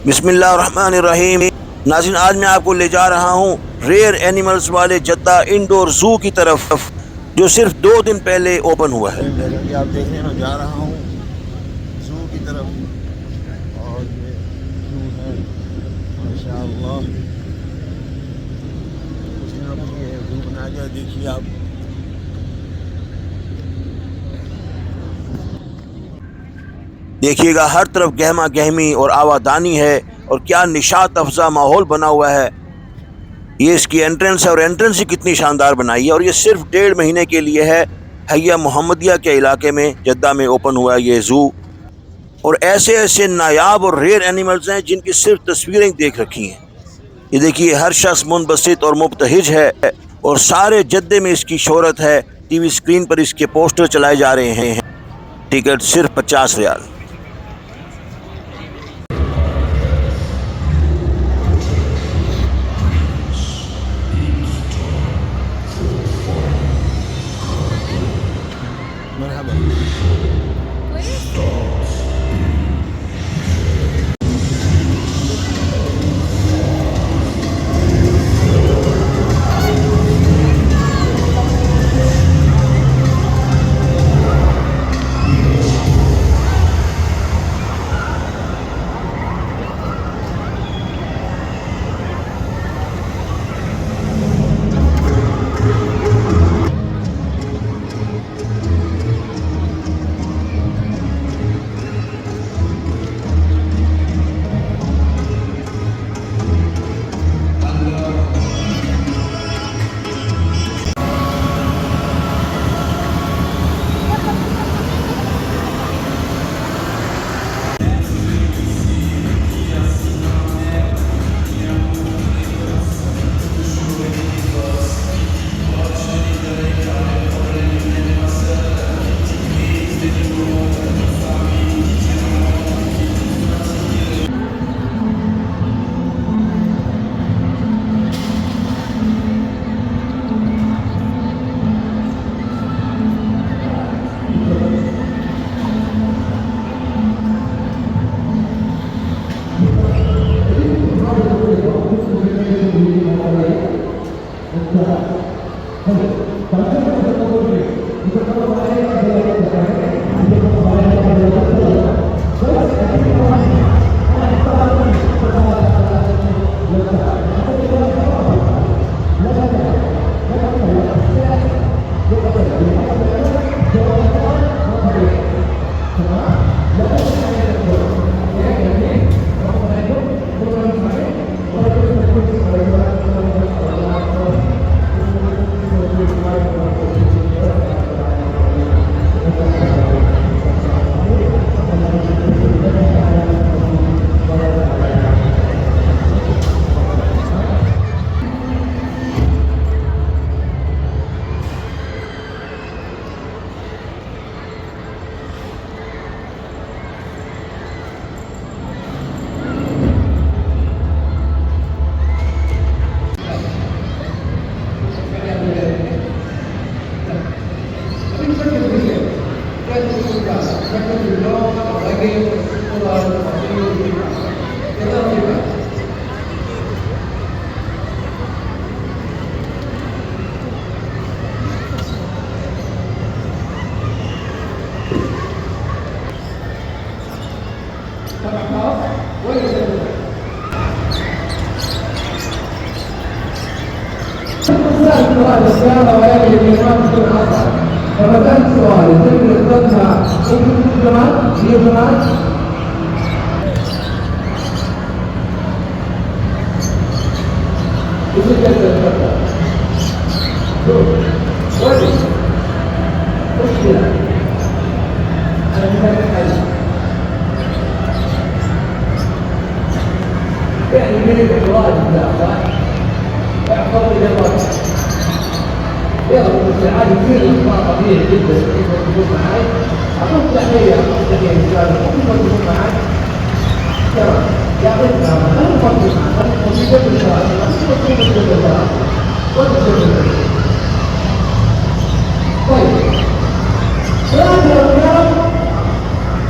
बिस्मिल्लाहिर्रहमानिर्रहीम। नाज़रीन, आज मैं आपको ले जा रहा हूँ रेयर एनिमल्स वाले जद्दा इंडोर जू की तरफ, जो सिर्फ 2 दिन पहले ओपन हुआ है। जैसा कि आप देख रहे हैं, मैं जा रहा हूँ जू की तरफ और ये जू है माशाअल्लाह। कुछ दिनों के लिए जू बनाया गया, देखिए आप। देखिएगा, हर तरफ गहमा गहमी और आवादानी है और क्या निशात अफजा माहौल बना हुआ है। ये इसकी एंट्रेंस है और एंट्रेंस ही कितनी शानदार बनाई है। और ये सिर्फ 1.5 महीने के लिए है। हैया मोहम्मदिया के इलाके में जद्दा में ओपन हुआ है ये जू। और ऐसे ऐसे नायाब और रेयर एनिमल्स हैं जिनकी सिर्फ तस्वीरें देख रखी हैं। ये देखिए, हर शख्स मुनबसित और मुब्तहिज है और सारे जद्दे में इसकी शोहरत है। टीवी स्क्रीन पर इसके पोस्टर चलाए जा रहे हैं। टिकट सिर्फ 50 रियाल। السيارة ويجب الإمام في العصر. فمثال سؤال يتم إخراجها ممكن في الجماعة هي جماعة بسجل الفترة. وجه مشكلة أنا مثال حل يعني من الإخراج الأخوان يحفظ إلى الوقت. يضرب السعادة كثير الأخطاء طبيعي جدا. كيف تكون معي؟ أعطوك تحية إن شاء الله. كيف تكون معي؟ تمام. يعطيك نعمة. خلينا نفكر معك. خلينا نفكر في الشرائع. خلينا نفكر في الشرائع. ونفكر. طيب. ثلاثة أرقام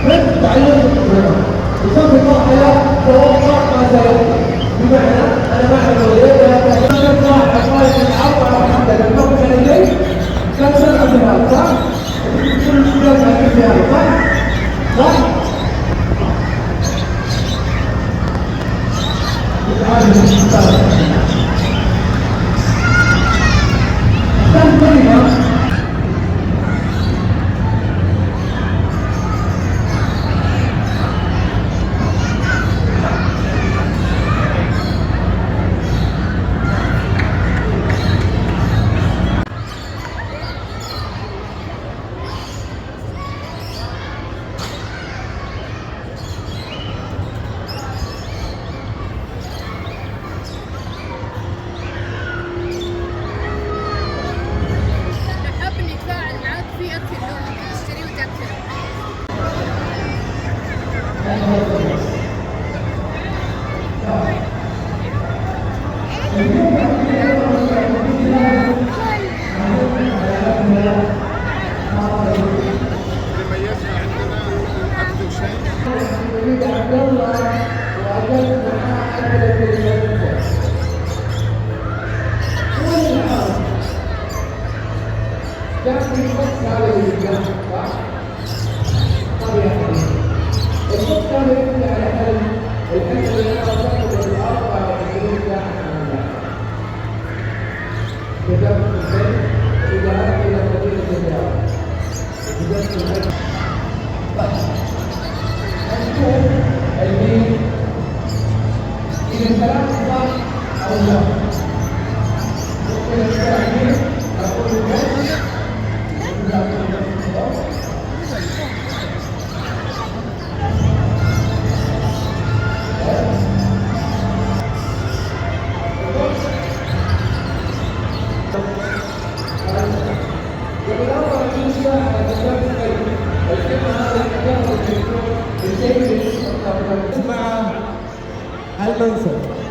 من تعليم القرآن. يسمى الله حياة توقع حاب اني اتفاعل معك في اكل لو ممكن تشتري وتاكله. اللي ميزنا عندنا اكثر شيء مع المنسف.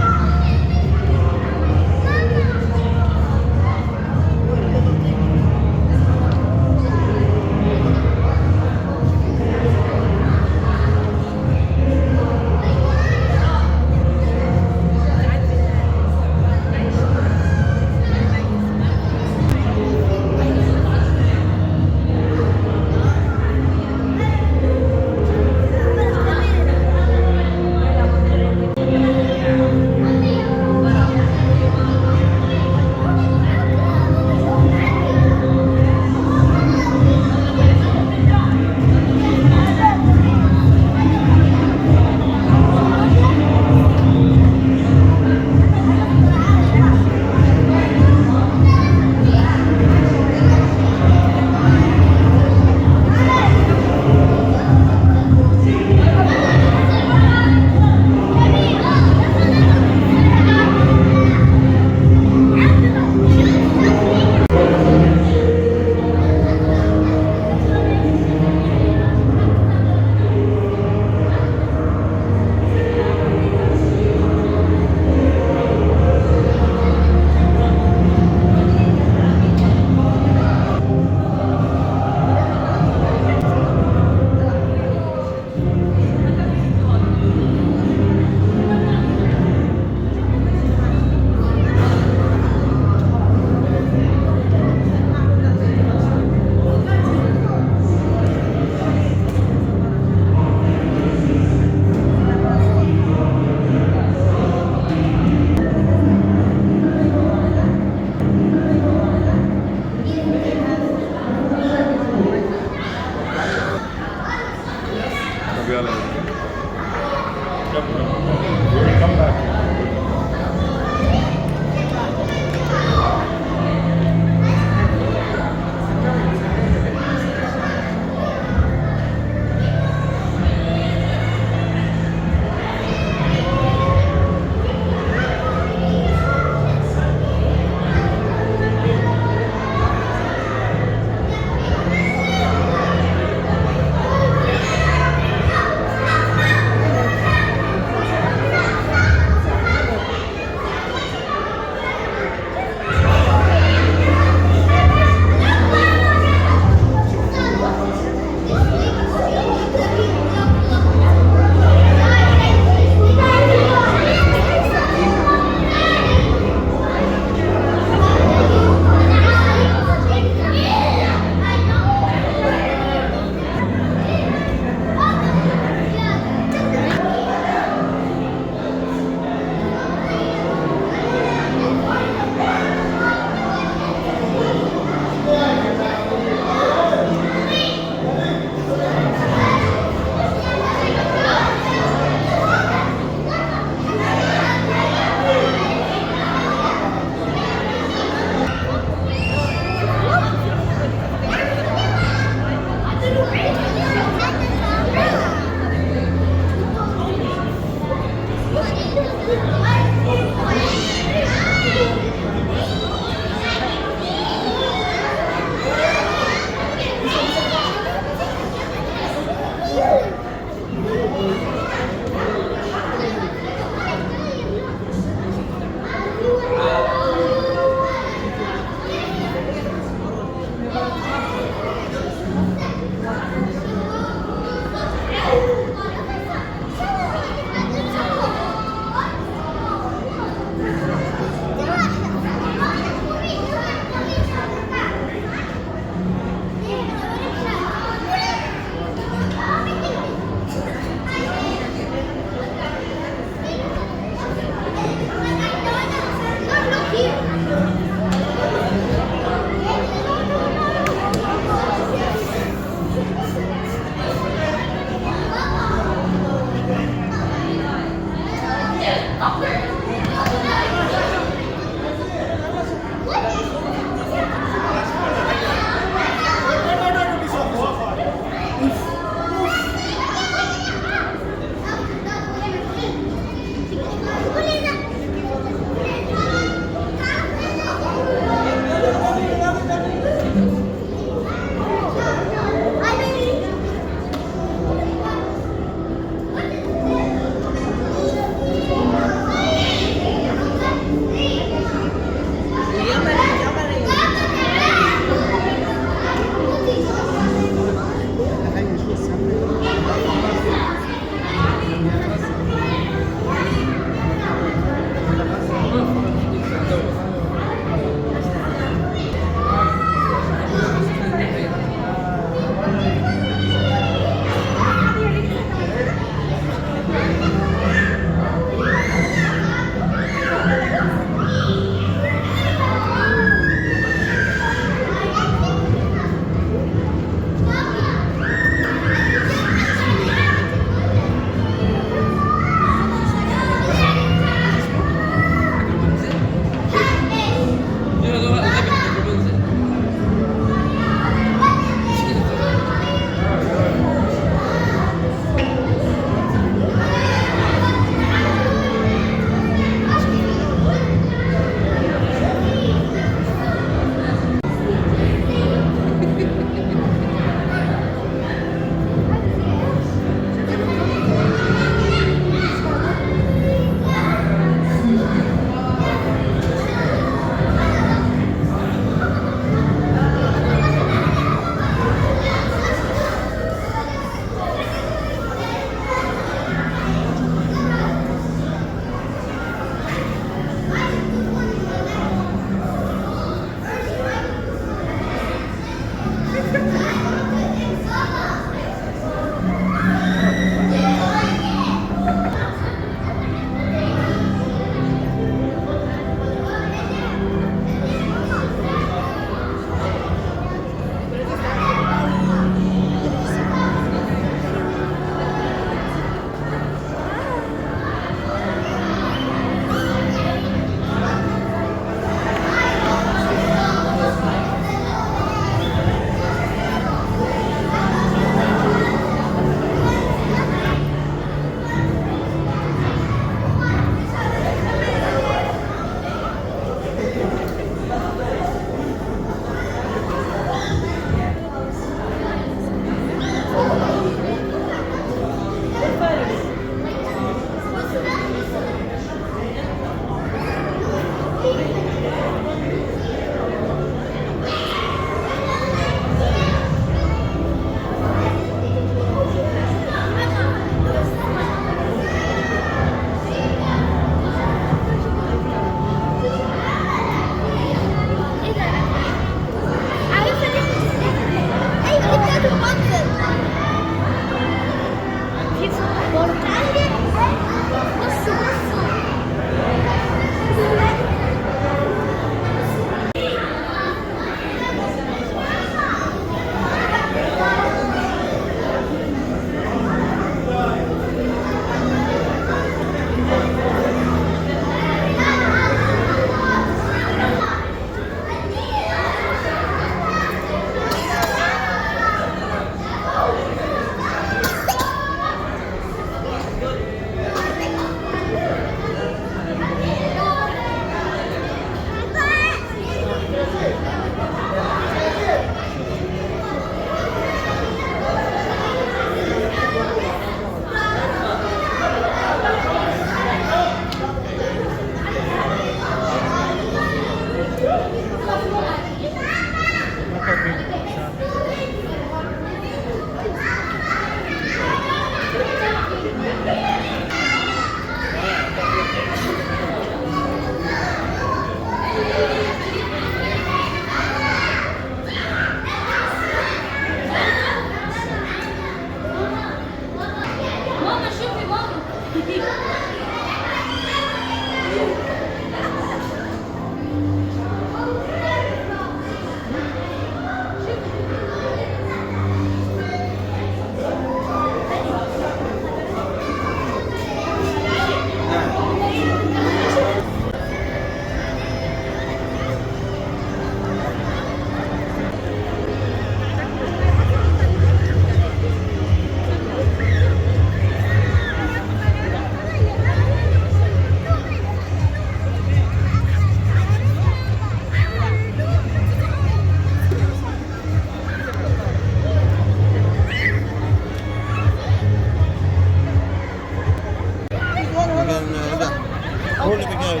هو اللي بيجاوب.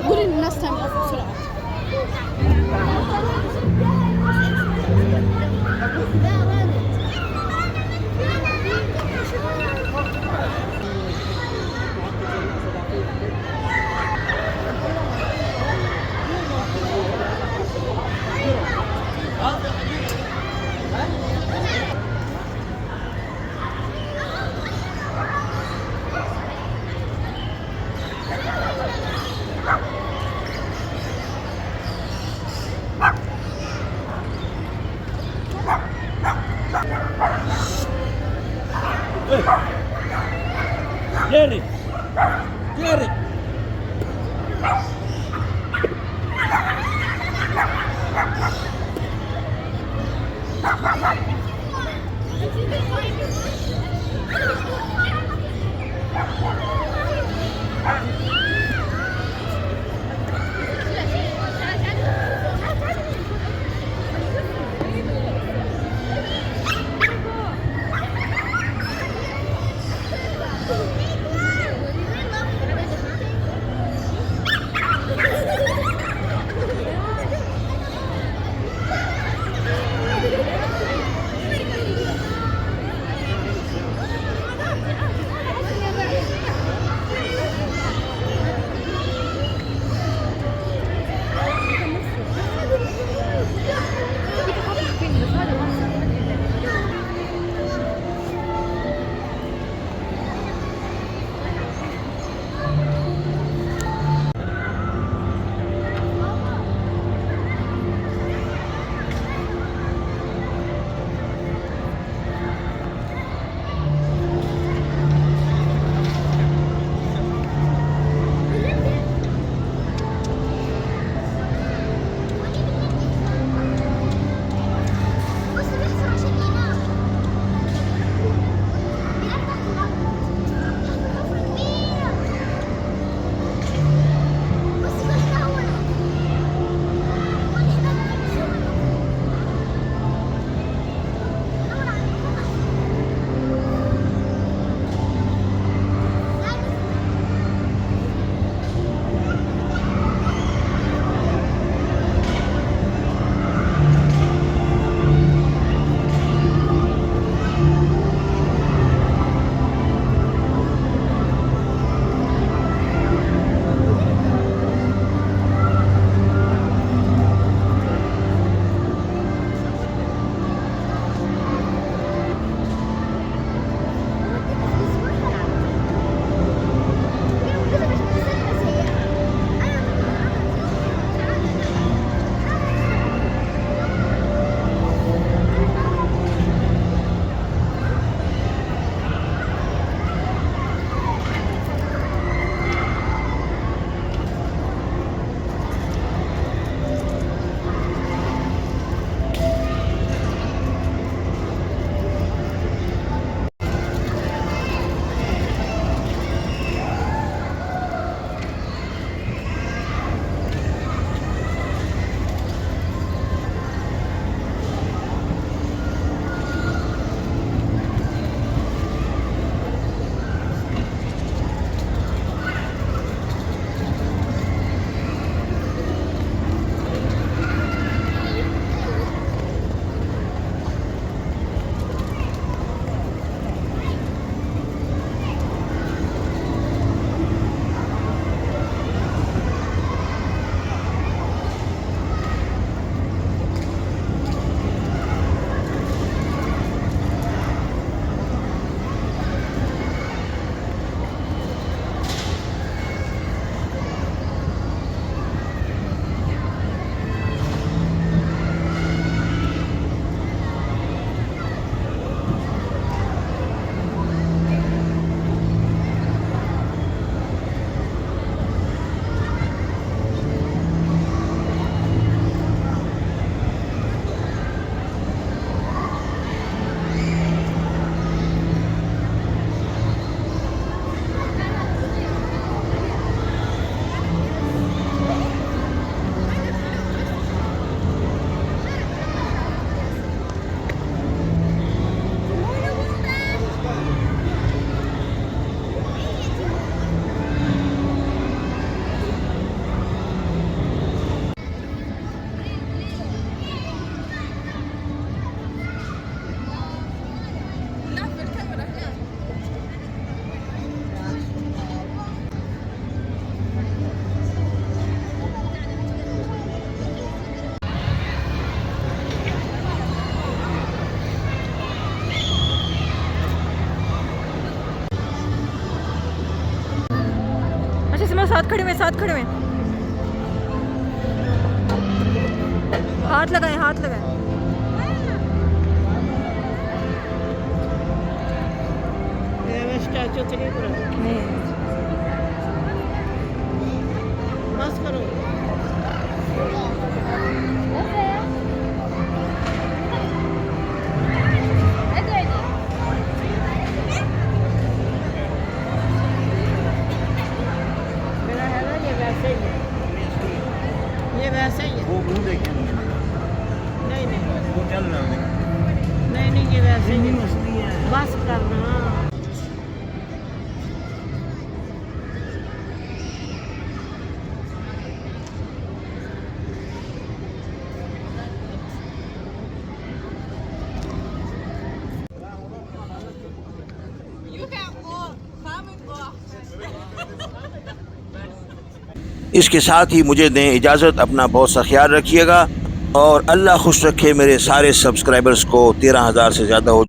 قولي للناس تايم اوف بسرعة. साथ खड़े में, साथ खड़े में। हाथ लगाएं, हाथ लगाएं। स्टैचू नहीं, बस करो। मेरा है ना ये वैसे ही है, ये वैसे ही है। वो मुंह देखें, नहीं नहीं वो चल रहा है। नहीं नहीं, ये वैसे ही है। बस करना। इसके साथ ही मुझे दें इजाज़त। अपना बहुत सा ख्याल रखिएगा और अल्लाह खुश रखे मेरे सारे सब्सक्राइबर्स को। 13,000 से ज़्यादा हो